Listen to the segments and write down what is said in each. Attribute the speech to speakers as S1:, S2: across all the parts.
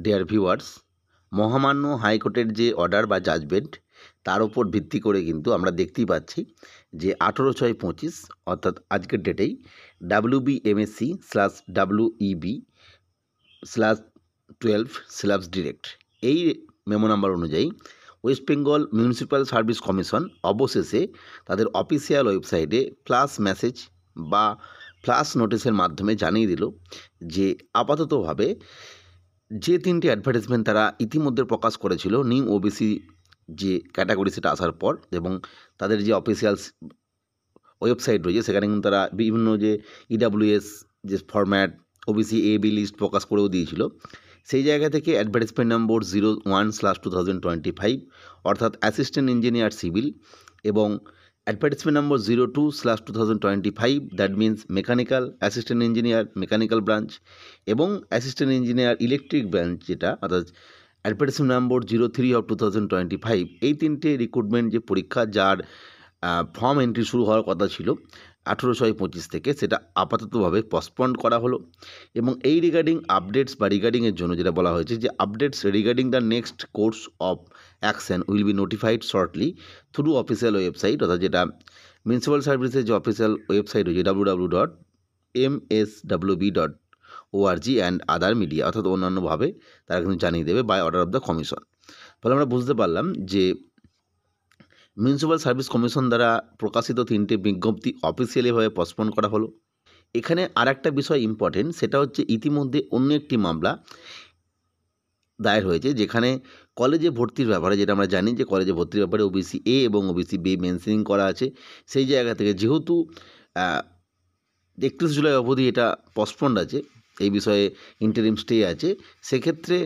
S1: Dear viewers, মহামান্য হাইকোর্টের যে অর্ডার বা জাজমেন্ট তার উপর ভিত্তি করে কিন্তু আমরা দেখতেই পাচ্ছি যে 18/6/25 অর্থাৎ আজকের ডেটেই WBMSc/12/ডিরেক্ট এই মেমো নাম্বার অনুযায়ী West Bengal municipal service commission অবশেষে তাদের অফিসিয়াল ওয়েবসাইটে ফ্ল্যাশ মেসেজ বা ফ্ল্যাশ নোটিশের মাধ্যমে জানিয়ে দিল যে আপাততভাবে যে 3টি অ্যাডভার্টাইজমেন্ট তারা ইতিমধ্যে প্রকাশ করেছিল নিউ ওবিসি যে ক্যাটাগরি সেটা আসার পর, এবং তাদের যে অফিসিয়াল ওয়েবসাইট রয়েছে সেখানে কিন্তু তারা বিভিন্ন যে ইডাব্লিউএস যে format OBC A B list প্রকাশ করেও দিয়েছিল, সেই জায়গা থেকে অ্যাডভার্টাইজমেন্ট নম্বর 01/2025 অর্থাৎ অ্যাসিস্ট্যান্ট ইঞ্জিনিয়ার সিভিল এবং advertisement number 02/2025 that means mechanical assistant engineer mechanical branch এবং অ্যাসিস্ট্যান্ট ইঞ্জিনিয়ার ইলেকট্রিক ব্রাঞ্চ যেটা অর্থাৎ অ্যাডভার্টাইজমেন্ট নম্বর 03/2025 এই 3টে রিক্রুটমেন্ট যে পরীক্ষা যার ফর্ম এন্ট্রি শুরু হওয়ার কথা ছিল 18/6/25 থেকে, সেটা আপাততভাবে পসপন্ড করা হলো। এবং এই রিগার্ডিং আপডেটস বা রিগার্ডিংয়ের জন্য যেটা বলা হয়েছে যে updates regarding the next course of action will be notified shortly through official website, অর্থাৎ যেটা মিউনিসিপ্যাল সার্ভিসের যে অফিসিয়াল ওয়েবসাইট রয়েছে www.mswb.org অ্যান্ড আদার মিডিয়া, অর্থাৎ অন্যান্যভাবে তারা কিন্তু জানিয়ে দেবে by order of the commission. ফলে আমরা বুঝতে পারলাম যে মিউনিসিপ্যাল সার্ভিস কমিশন দ্বারা প্রকাশিত 3টে বিজ্ঞপ্তি অফিসিয়ালিভাবে পসপন্ড করা হলো। এখানে আর একটা বিষয় ইম্পর্টেন্ট, সেটা হচ্ছে ইতিমধ্যে অন্য একটি মামলা দায়ের হয়েছে যেখানে কলেজে ভর্তির ব্যাপারে, যেটা আমরা জানি যে কলেজে ভর্তির ব্যাপারে ওবিসি এ এবং ওবিসি বি মেনশনিং করা আছে, সেই জায়গা থেকে যেহেতু 31 জুলাই অবধি এটা পসপন্ড আছে, এই বিষয়ে ইন্টারিম স্টে আছে, সেক্ষেত্রে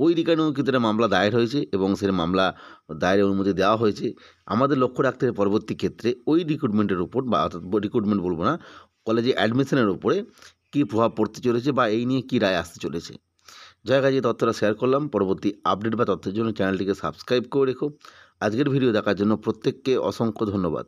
S1: ওই রিগার্ডিংও কিন্তু একটা মামলা দায়ের হয়েছে এবং সেই মামলা দায়েরের অনুমতি দেওয়া হয়েছে। আমাদের লক্ষ্য রাখতে হবে পরবর্তী ক্ষেত্রে ওই রিক্রুটমেন্টের উপর, বা অর্থাৎ রিক্রুটমেন্ট বলবো না, কলেজে অ্যাডমিশনের উপরে কী প্রভাব পড়তে চলেছে বা এই নিয়ে কী রায় আসতে চলেছে। জায়গা যে তথ্যটা শেয়ার করলাম, পরবর্তী আপডেট বা তথ্যের জন্য চ্যানেলটিকে সাবস্ক্রাইব করে রেখো। আজকের ভিডিও দেখার জন্য প্রত্যেককে অসংখ্য ধন্যবাদ।